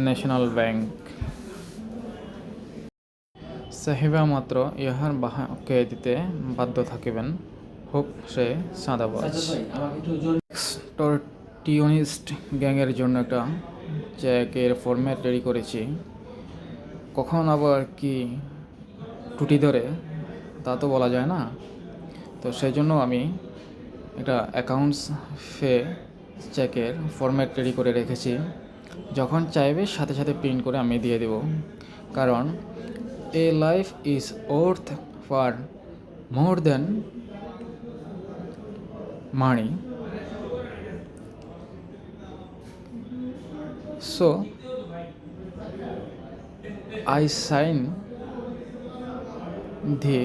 National bank চাহিবা মাত্র ইহার বাহাকে দিতে বাধ্য থাকিবেন, হোক সে চাঁদাবাজ। এক্সটর্টিওনিস্ট গ্যাংয়ের জন্য একটা চেকের ফরম্যাট রেডি করেছি। কখন আবার কি টুটি ধরে তা তো বলা যায় না। তো সেই জন্য আমি একটা অ্যাকাউন্টস ফে চেকের ফরম্যাট রেডি করে রেখেছি। যখন চাইবে সাথে সাথে প্রিন্ট করে আমি দিয়ে দেব। কারণ a life is worth far more than money. So I sign the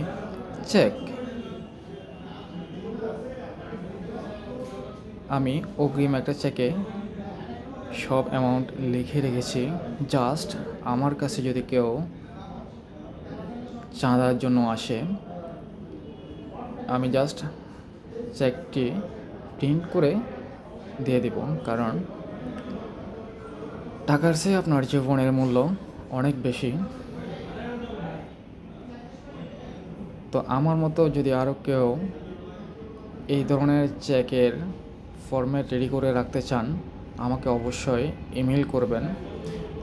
cheque. আমি অগ্রিম একটা চেকে সব অ্যামাউন্ট লিখে রেখেছি। জাস্ট আমার কাছে যদি কেউ চাঁদার জন্য আসে, আমি জাস্ট চেকটি প্রিন্ট করে দিয়ে দেব। কারণ টাকার চেয়ে আপনার জীবনের মূল্য অনেক বেশি। তো আমার মতো যদি আরও কেউ এই ধরনের চেকের ফরম্যাট রেডি করে রাখতে চান, আমাকে অবশ্যই ইমেল করবেন।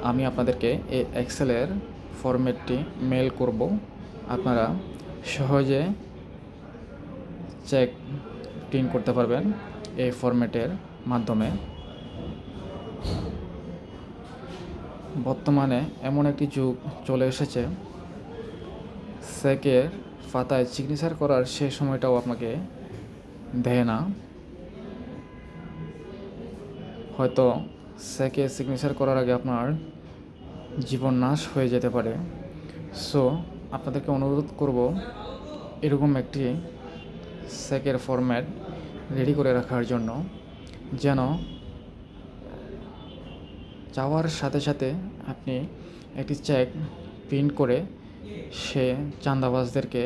আমি আপনাদেরকে এই এক্সেলের ফরম্যাটটি মেল করব। আপনারা সহজে চেক প্রিন্ট করতে পারবেন এই ফরম্যাটের মাধ্যমে। বর্তমানে এমন একটি যুগ চলে এসেছে, চেকের পাতায় সিগনেচার করার সেই সময়টাও আপনাকে দেয় না। হয়তো চেকে সিগনেচার করার আগে আপনার জীবন নাশ হয়ে যেতে পারে। সো আপনাদেরকে অনুরোধ করব, এরকম একটি চেকের ফরম্যাট রেডি করে রাখার জন্য, যেন চাওয়ার সাথে সাথে আপনি একটি চেক প্রিন্ট করে সে চাঁদাবাজদেরকে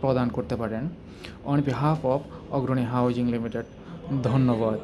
প্রদান করতে পারেন। অন বিহাফ অফ অগ্রণী হাউজিং লিমিটেড। ধন্যবাদ।